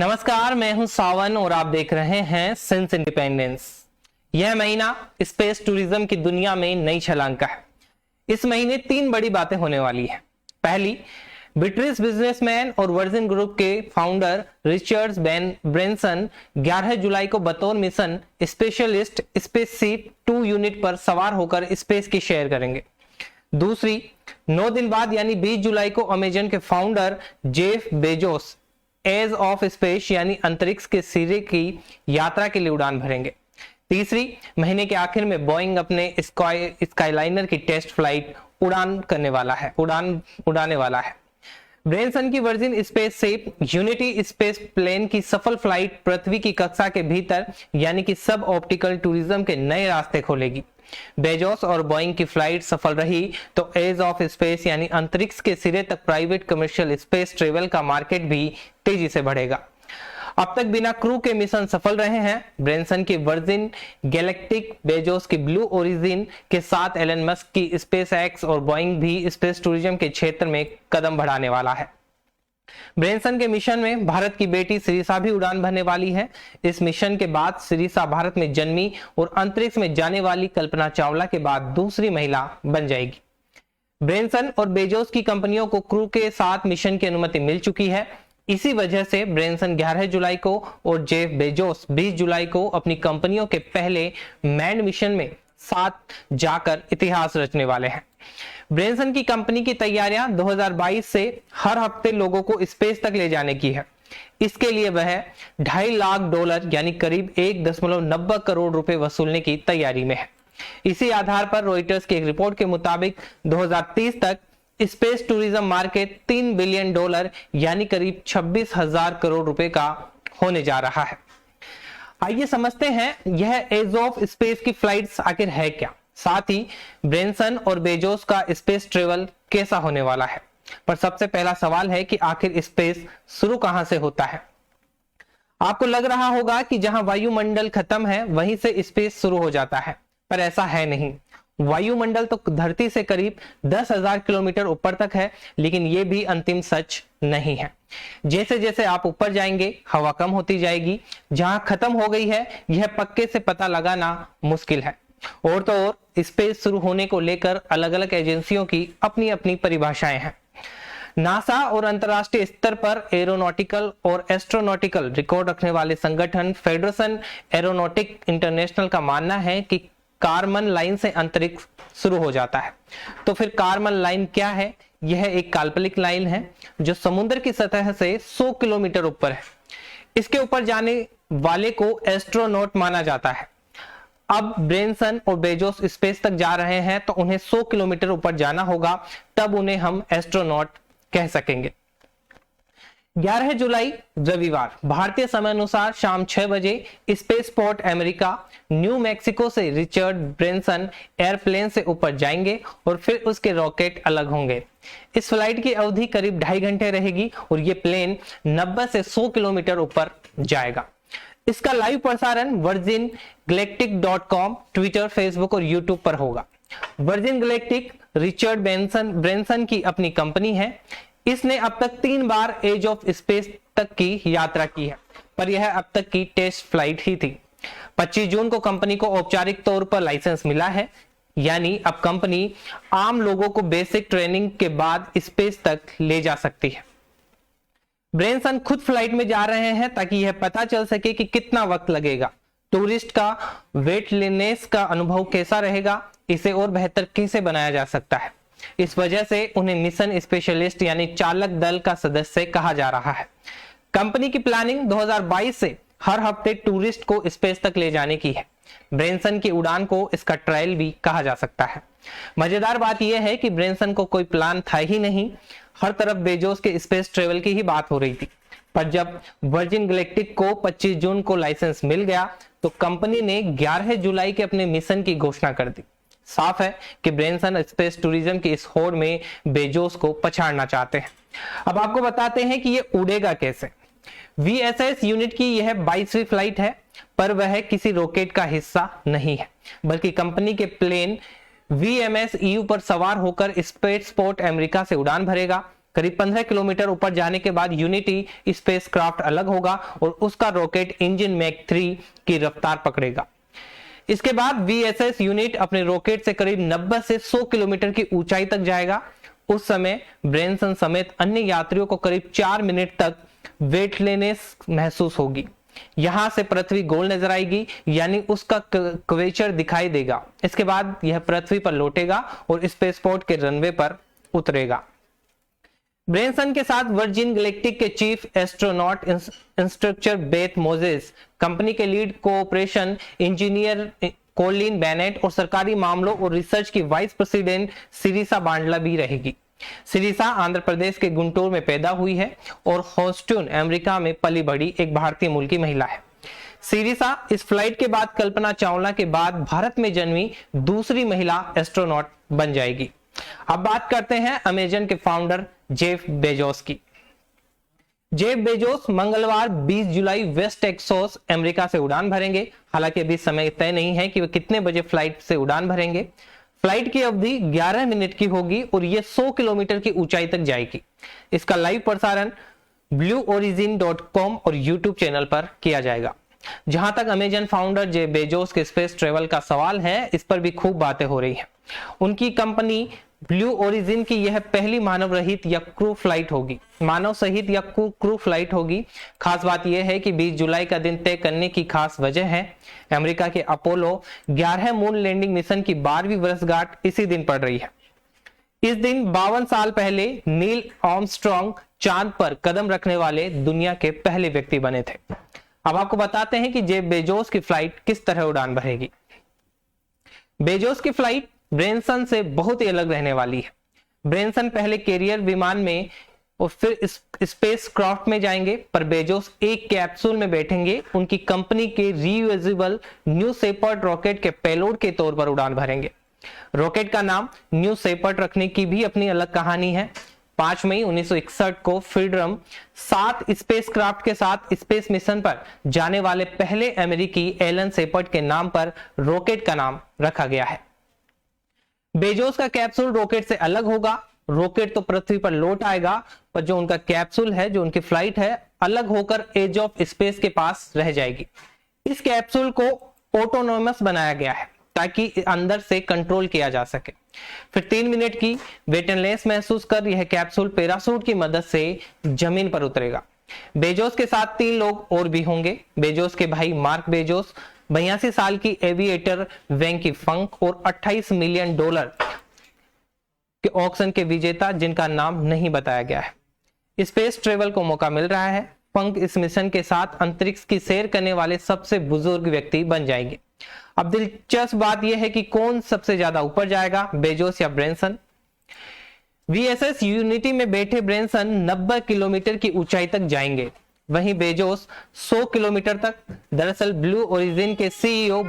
नमस्कार, मैं हूं सावन और आप देख रहे हैं सिंस इंडिपेंडेंस। यह महीना स्पेस टूरिज्म की दुनिया में नई छलांग का है। इस महीने 3 बड़ी बातें होने वाली हैं। पहली, ब्रिटिश बिजनेसमैन और वर्जिन ग्रुप के फाउंडर रिचर्ड ब्रेंसन 11 जुलाई को बतौर मिशन स्पेशलिस्ट स्पेसशिप 2 यूनिट पर सवार होकर स्पेस की शेयर करेंगे। दूसरी, 9 दिन बाद यानी 20 जुलाई को अमेजन के founder Jeff Bezos edge of space यानी अंतरिक्ष के सिरे की यात्रा के लिए उड़ान भरेंगे। तीसरी, महीने के आखिर में बोइंग अपने स्काईलाइनर की टेस्ट फ्लाइट उड़ाने वाला है। ब्रेनसन की Virgin spaceship Unity space plane की सफल फ्लाइट पृथ्वी की कक्षा के भीतर यानी कि सब ऑप्टिकल टूरिज्म के नए रास्ते खोलेगी। बेजोस और बोइंग की फ्लाइट सफल रही तो एज ऑफ स्पेस यानी अंतरिक्ष के सिरे तक प्राइवेट कमर्शियल स्पेस ट्रेवल का मार्केट भी तेजी से बढ़ेगा। अब तक बिना क्रू के मिशन सफल रहे हैं। ब्रेनसन की वर्जिन गैलेक्टिक, बेजोस की ब्लू ओरिजिन के साथ एलन मस्क की स्पेस एक्स और बोइंग भी स्पेस टूरिज्म के क्षेत्र में कदम बढ़ाने वाला है। ब्रेनसन के मिशन में भारत की बेटी सिरिसा भी उड़ान भरने वाली है। इस मिशन के बाद सिरिसा भारत में जन्मी और अंतरिक्ष में जाने वाली कल्पना चावला के बाद दूसरी महिला बन जाएगी। ब्रेनसन और बेजोस की कंपनियों को क्रू के साथ मिशन की अनुमति मिल चुकी है। इसी वजह से ब्रेनसन 11 जुलाई को और जेफ बेजोस 20 जुलाई को अपनी कंपनियों के पहले मैन्ड मिशन में साथ जाकर इतिहास रचने वाले हैं। ब्रेनसन की कंपनी की तैयारियां 2022 से हर हफ्ते लोगों को स्पेस तक ले जाने की है। इसके लिए वह $2.5 लाख यानी करीब 1.90 करोड़ रुपए वसूलने की तैयारी में है। इसी आधार पर रॉयटर्स की एक रिपोर्ट के मुताबिक 2030 तक स्पेस टूरिज्म मार्केट $3 बिलियन यानी करीब 26,000 करोड़ रुपए का होने जा रहा है। आइए समझते हैं यह एज ऑफ स्पेस की फ्लाइट्स आखिर है क्या, साथ ही ब्रेनसन और बेजोस का स्पेस ट्रेवल कैसा होने वाला है। पर सबसे पहला सवाल है कि आखिर स्पेस शुरू कहां से होता है। आपको लग रहा होगा कि जहां वायुमंडल खत्म है वहीं से स्पेस शुरू हो जाता है, पर ऐसा है नहीं। वायुमंडल तो धरती से करीब 10,000 किलोमीटर ऊपर तक है, लेकिन यह भी अंतिम सच नहीं है। जैसे जैसे आप ऊपर जाएंगे हवा कम होती जाएगी। जहां खत्म हो गई है यह पक्के से पता लगाना मुश्किल है। और तो और स्पेस शुरू होने को लेकर अलग अलग एजेंसियों की अपनी अपनी परिभाषाएं हैं। नासा और अंतरराष्ट्रीय स्तर पर एरोनॉटिकल और एस्ट्रोनॉटिकल रिकॉर्ड रखने वाले संगठन फेडरेशन एरोनॉटिक इंटरनेशनल का मानना है कि कार्मन लाइन से अंतरिक्ष शुरू हो जाता है। तो फिर कार्मन लाइन क्या है? यह एक काल्पनिक लाइन है जो समुद्र की सतह से 100 किलोमीटर ऊपर है। इसके ऊपर जाने वाले को एस्ट्रोनॉट माना जाता है। अब ब्रेनसन और बेजोस स्पेस तक जा रहे हैं तो उन्हें 100 किलोमीटर ऊपर जाना होगा, तब उन्हें हम एस्ट्रोनॉट कह सकेंगे। 11 जुलाई रविवार भारतीय समय अनुसार शाम 6 बजे स्पेसपोर्ट अमेरिका न्यू मैक्सिको से रिचर्ड ब्रेनसन एयरप्लेन से ऊपर जाएंगे और फिर उसके रॉकेट अलग होंगे। इस फ्लाइट की अवधि करीब 2.5 घंटे रहेगी और यह प्लेन 90 से 100 किलोमीटर ऊपर जाएगा। इसका लाइव प्रसारण वर्जिन गैलेक्टिक.com, ट्विटर, फेसबुक और यूट्यूब पर होगा। वर्जिन गैलेक्टिक रिचर्ड ब्रेनसन की अपनी कंपनी है। इसने अब तक 3 बार एज ऑफ स्पेस तक की यात्रा की है, पर यह अब तक की टेस्ट फ्लाइट ही थी। 25 जून को कंपनी को औपचारिक तौर पर लाइसेंस मिला है, यानी अब कंपनी आम लोगों को बेसिक ट्रेनिंग के बाद स्पेस तक ले जा सकती है। ब्रेनसन खुद फ्लाइट में जा रहे हैं ताकि यह पता चल सके कि कितना वक्त लगेगा, टूरिस्ट का वेटलेनेस का अनुभव कैसा रहेगा, इसे और बेहतर कैसे बनाया जा सकता है। इस वजह से उन्हें मिशन स्पेशलिस्ट यानी चालक दल का सदस्य कहा जा रहा है। कंपनी की प्लानिंग 2022 से हर हफ्ते टूरिस्ट को स्पेस तक ले जाने की है। ब्रेनसन की उड़ान को इसका ट्रायल भी कहा जा सकता है। मजेदार बात यह है कि ब्रेनसन को कोई प्लान था ही नहीं, हर तरफ बेजोस के स्पेस ट्रेवल की ही बात हो रही थी। पर जब वर्जिन गैलेक्टिक को 25 जून को लाइसेंस मिल गया तो कंपनी ने 11 जुलाई के अपने मिशन की घोषणा कर दी। साफ है कि ब्रेनसन स्पेस टूरिज्म की इस होड़ में बेजोस को पछाड़ना चाहते हैं। अब आपको बताते हैं कि ये उड़ेगा कैसे। VSS यूनिट की यह 22वीं फ्लाइट है, पर वह किसी रॉकेट का हिस्सा नहीं है, बल्कि कंपनी के प्लेन VMS EU पर सवार होकर स्पेसपोर्ट अमेरिका से उड़ान भरेगा। करीब 15 किलोमीटर ऊपर जाने के बाद यूनिटी स्पेसक्राफ्ट अलग होगा और उसका रॉकेट इंजन मैक 3 की रफ्तार पकड़ेगा। इसके बाद वीएसएस यूनिट अपने रॉकेट से करीब 90 से 100 किलोमीटर की ऊंचाई तक जाएगा। उस समय ब्रेनसन समेत अन्य यात्रियों को करीब 4 मिनट तक वेटलेनेस महसूस होगी। यहां से पृथ्वी गोल नजर आएगी, यानी उसका कर्वेचर दिखाई देगा। इसके बाद यह पृथ्वी पर लौटेगा और स्पेसपोर्ट के रनवे पर उतरेगा। ब्रेनसन के साथ वर्जिन गैलेक्टिक के chief astronaut instructor Beth Moses, company के lead cooperation engineer Colin Bennett और सरकारी मामलों और रिसर्च की वाइस प्रेसिडेंट सिरिसा बांडला भी रहेगी। सिरिसा आंध्र प्रदेश के गुंटूर में पैदा हुई है और ह्यूस्टन अमेरिका में पली बढ़ी एक भारतीय मूल की महिला है। सिरिसा इस फ्लाइट के बाद कल्पना चावला के बाद भारत में जन्मी दूसरी महिला एस्ट्रोनॉट बन जाएगी। अब बात करते हैं अमेजन के फाउंडर जेफ बेजोस की। जेफ बेजोस मंगलवार 20 जुलाई वेस्ट टेक्सास अमेरिका से उड़ान भरेंगे। हालांकि अभी समय तय नहीं है कि वे कितने बजे फ्लाइट से उड़ान भरेंगे। फ्लाइट की अवधि 11 मिनट की होगी और यह 100 किलोमीटर की ऊंचाई तक जाएगी। इसका लाइव प्रसारण blueorigin.com और YouTube चैनल पर किया जाएगा। जहां तक अमेजन फाउंडर जेफ बेजोस के स्पेस ट्रेवल का सवाल है, इस पर भी खूब बातें हो रही हैं। उनकी कंपनी ब्लू ओरिजिन की यह पहली मानव रहित या क्रू फ्लाइट होगी, मानव सहित या क्रू फ्लाइट होगी। खास बात यह है कि 20 जुलाई का दिन तय करने की खास वजह है। अमेरिका के अपोलो 11 मून लैंडिंग मिशन की 12वीं वर्षगांठ इसी दिन पड़ रही है। इस दिन 52 साल पहले नील आर्मस्ट्रांग चांद पर कदम रखने वाले दुनिया के पहले व्यक्ति बने थे। अब आपको बताते हैं कि जेफ बेजोस की फ्लाइट किस तरह उड़ान भरेगी। बेजोस की फ्लाइट ब्रेनसन से बहुत ही अलग रहने वाली है। ब्रेनसन पहले कैरियर विमान में और फिर स्पेस क्राफ्ट में जाएंगे, पर बेजोस एक कैप्सूल में बैठेंगे। उनकी कंपनी के रीयूजेबल न्यू शेपर्ड रॉकेट के पेलोड के तौर पर उड़ान भरेंगे। रॉकेट का नाम न्यू शेपर्ड रखने की भी अपनी अलग कहानी है। 5 मई 1961 को फ्रीडम 7 स्पेसक्राफ्ट के साथ स्पेस मिशन पर जाने वाले पहले अमेरिकी एलन शेपर्ड के नाम पर रॉकेट का नाम रखा गया है। बेजोस का कैप्सूल रॉकेट से अलग होगा। रॉकेट तो पृथ्वी पर लौट आएगा, पर जो उनका कैप्सूल है, जो उनकी फ्लाइट है, अलग होकर एज ऑफ स्पेस के पास रह जाएगी। इस कैप्सूल को ऑटोनोमस बनाया गया है ताकि अंदर से कंट्रोल किया जा सके। फिर 3 मिनट की वेटलेस महसूस कर यह कैप्सूल पैराशूट की मदद से जमीन पर उतरेगा। बेजोस के साथ 3 लोग और भी होंगे। बेजोस के भाई मार्क बेजोस, 82 साल की एविएटर वेंकी फंक और $28 मिलियन के ऑक्शन के विजेता, जिनका नाम नहीं बताया गया है। स्पेस ट्रेवल को मौका मिल रहा है। फंक इस मिशन के साथ अंतरिक्ष की सैर करने वाले सबसे बुजुर्ग व्यक्ति बन जाएंगे। अब दिलचस्प बात यह है कि कौन सबसे ज्यादा ऊपर जाएगा, बेजोस या ब्रेनसन। वीएसएस यूनिटी में बैठे ब्रेनसन 90 किलोमीटर की ऊंचाई तक जाएंगे, वहीं बेजोस 100 किलोमीटर तक। दरअसल ब्लू ओरिजिन के सीईओ